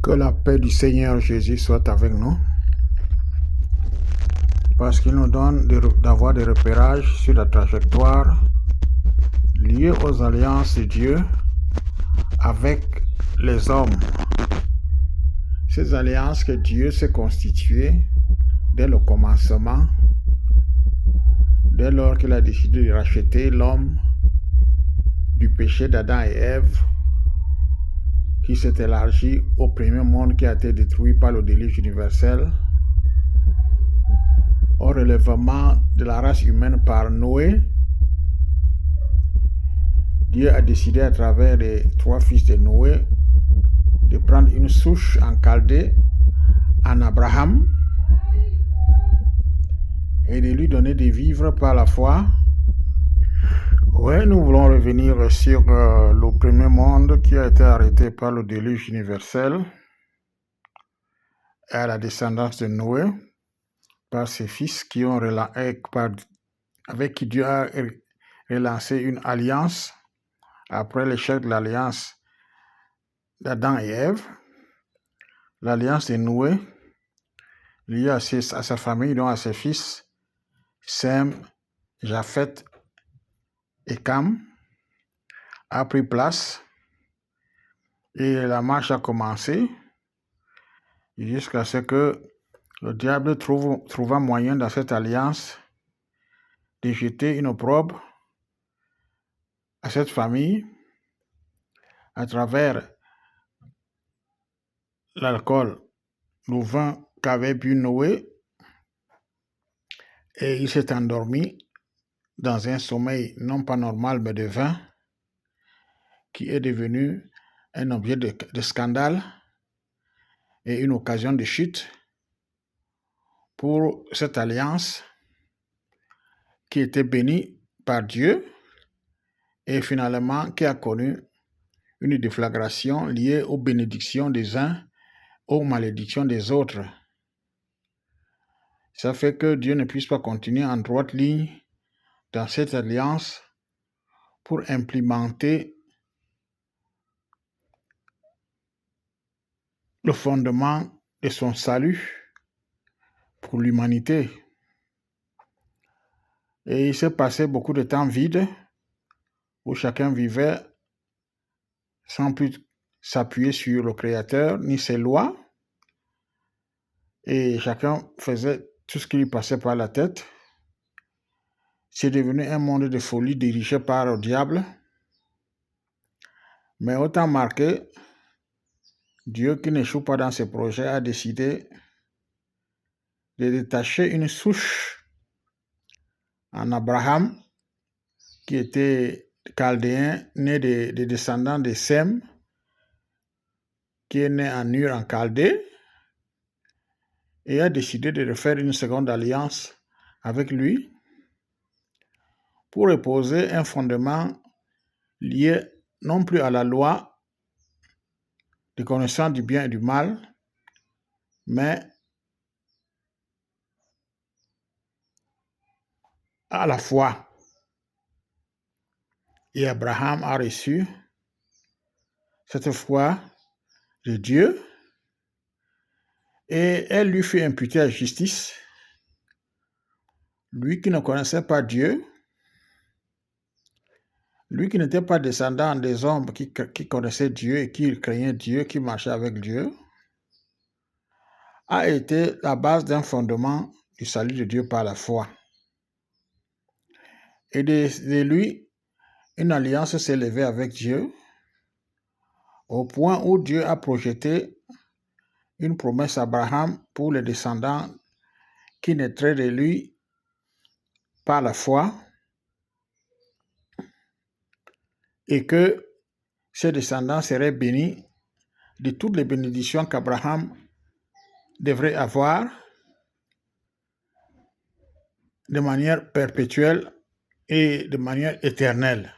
Que la paix du Seigneur Jésus soit avec nous, parce qu'il nous donne d'avoir des repérages sur la trajectoire liée aux alliances de Dieu avec les hommes. Ces alliances que Dieu s'est constituées dès le commencement, dès lors qu'il a décidé de racheter l'homme du péché d'Adam et Ève, qui s'est élargi au premier monde qui a été détruit par le déluge universel, au relèvement de la race humaine par Noé. Dieu a décidé à travers les 3 fils de Noé de prendre une souche en Chaldée, en Abraham, et de lui donner des vivres par la foi. Oui, nous voulons revenir sur le premier monde qui a été arrêté par le déluge universel et à la descendance de Noé par ses fils qui ont avec qui Dieu a relancé une alliance après l'échec de l'alliance d'Adam et Ève. L'alliance de Noé liée à sa famille, donc à ses fils Sem, Japheth et Cam, a pris place et la marche a commencé jusqu'à ce que le diable trouva moyen dans cette alliance de jeter une opprobre à cette famille à travers l'alcool, le vin qu'avait bu Noé, et il s'est endormi dans un sommeil non pas normal mais de vin qui est devenu un objet de scandale et une occasion de chute pour cette alliance qui était bénie par Dieu et finalement qui a connu une déflagration liée aux bénédictions des uns, aux malédictions des autres. Ça fait que Dieu ne puisse pas continuer en droite ligne dans cette alliance pour implémenter le fondement de son salut pour l'humanité. Et il s'est passé beaucoup de temps vide où chacun vivait sans plus s'appuyer sur le Créateur ni ses lois, et chacun faisait tout ce qui lui passait par la tête. C'est devenu un monde de folie dirigé par le diable. Mais autant marqué, Dieu qui n'échoue pas dans ses projets a décidé de détacher une souche en Abraham qui était chaldéen, né des descendants de Sem, qui est né en Ur en Chaldée, et a décidé de refaire une seconde alliance avec lui pour reposer un fondement lié non plus à la loi de connaissance du bien et du mal, mais à la foi. Et Abraham a reçu cette foi de Dieu et elle lui fut imputée à justice. Lui qui ne connaissait pas Dieu, lui qui n'était pas descendant des hommes qui connaissaient Dieu et qui craignaient Dieu, qui marchaient avec Dieu, a été la base d'un fondement du salut de Dieu par la foi. Et de lui, une alliance s'est levée avec Dieu, au point où Dieu a projeté une promesse à Abraham pour les descendants qui naîtraient de lui par la foi, et que ses descendants seraient bénis de toutes les bénédictions qu'Abraham devrait avoir de manière perpétuelle et de manière éternelle.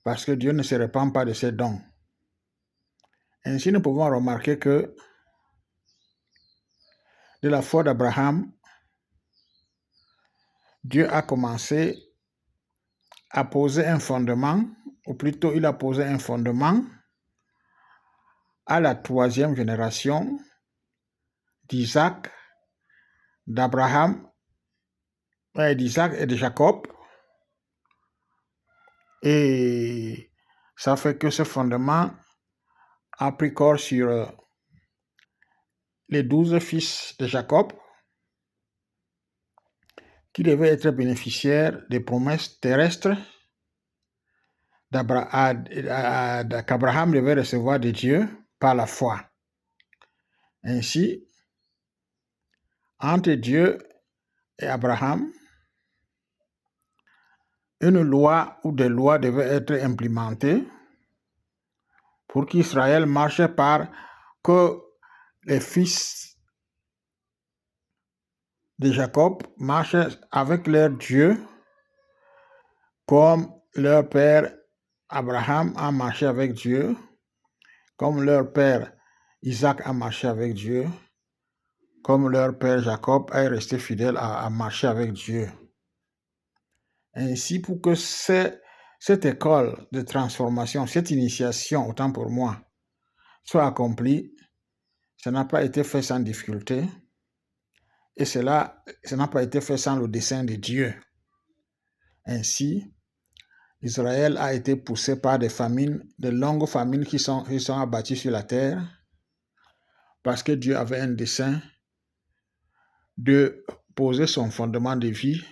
Parce que Dieu ne se répand pas de ses dons. Ainsi, nous pouvons remarquer que de la foi d'Abraham, Dieu a commencé à poser un fondement, ou plutôt il a posé un fondement à la troisième génération d'Isaac, d'Abraham, d'Isaac et de Jacob. Et ça fait que ce fondement a pris corps sur les 12 fils de Jacob qui devaient être bénéficiaires des promesses terrestres qu'Abraham devait recevoir de Dieu par la foi. Ainsi, entre Dieu et Abraham, une loi ou des lois devaient être implémentées pour qu'Israël marche que les fils de Jacob marchent avec leur Dieu comme leur père Abraham a marché avec Dieu, comme leur père Isaac a marché avec Dieu, comme leur père Jacob est resté fidèle à marcher avec Dieu. Ainsi, pour que cette école de transformation, cette initiation, autant pour moi, soit accomplie, ça n'a pas été fait sans difficulté, et ça n'a pas été fait sans le dessein de Dieu. Ainsi, Israël a été poussé par des famines, de longues famines qui sont abattues sur la terre, parce que Dieu avait un dessein de poser son fondement de vie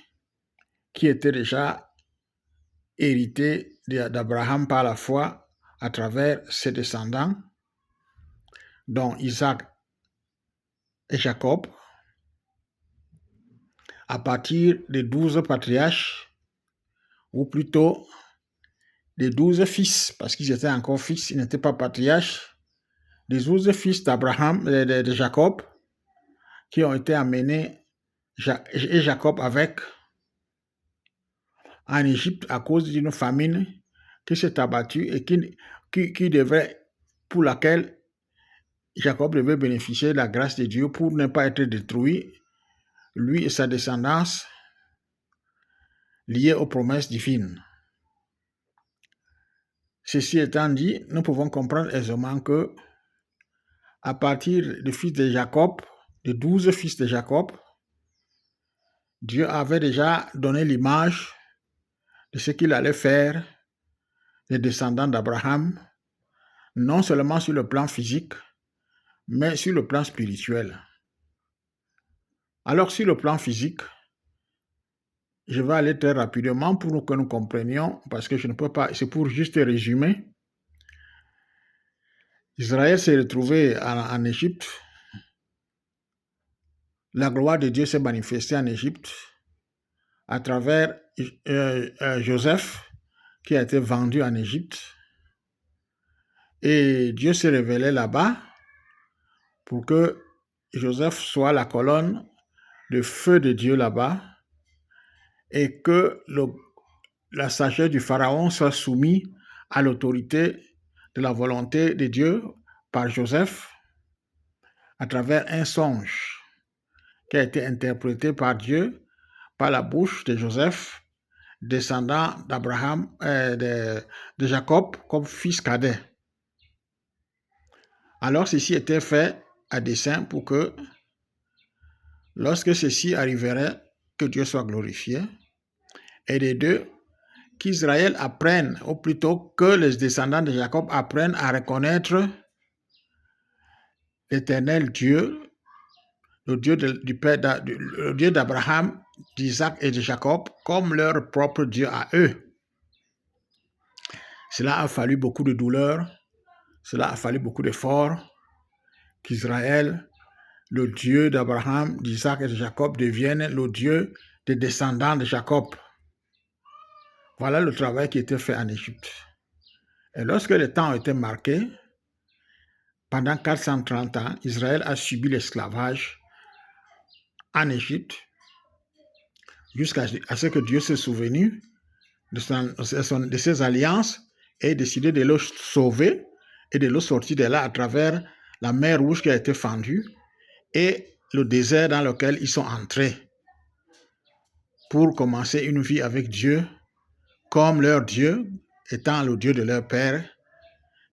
qui était déjà hérité d'Abraham par la foi à travers ses descendants, dont Isaac et Jacob, à partir des 12 patriarches, ou plutôt des 12 fils, parce qu'ils étaient encore fils, ils n'étaient pas patriarches, des 12 fils d'Abraham, de Jacob, qui ont été amenés, et Jacob avec, en Égypte à cause d'une famine qui s'est abattue et pour laquelle Jacob devait bénéficier de la grâce de Dieu pour ne pas être détruit, lui et sa descendance, liés aux promesses divines. Ceci étant dit, nous pouvons comprendre aisément que, à partir des fils de Jacob, des 12 fils de Jacob, Dieu avait déjà donné l'image de ce qu'il allait faire des descendants d'Abraham, non seulement sur le plan physique, mais sur le plan spirituel. Alors, sur le plan physique, je vais aller très rapidement pour que nous comprenions, parce que je ne peux pas, c'est pour juste résumer. Israël s'est retrouvé en Égypte. La gloire de Dieu s'est manifestée en Égypte à travers Joseph, qui a été vendu en Égypte. Et Dieu s'est révélé là-bas pour que Joseph soit la colonne de feu de Dieu là-bas et que la sagesse du Pharaon soit soumise à l'autorité de la volonté de Dieu par Joseph à travers un songe qui a été interprété par Dieu par la bouche de Joseph, descendant d'Abraham, de Jacob comme fils cadet. Alors ceci était fait à dessein pour que, lorsque ceci arriverait, que Dieu soit glorifié, et les deux, qu'Israël apprenne, ou plutôt que les descendants de Jacob apprennent à reconnaître l'Éternel Dieu, le Dieu le Dieu d'Abraham, d'Isaac et de Jacob, comme leur propre Dieu à eux. Cela a fallu beaucoup de douleur, cela a fallu beaucoup d'efforts, qu'Israël, le Dieu d'Abraham, d'Isaac et de Jacob, devienne le Dieu des descendants de Jacob. Voilà le travail qui était fait en Égypte. Et lorsque le temps a été marqué, pendant 430 ans, Israël a subi l'esclavage en Égypte, jusqu'à ce que Dieu se souvenu de ses alliances et décidé de le sauver et de le sortir de là à travers la mer Rouge qui a été fendue et le désert dans lequel ils sont entrés pour commencer une vie avec Dieu comme leur Dieu, étant le Dieu de leur père,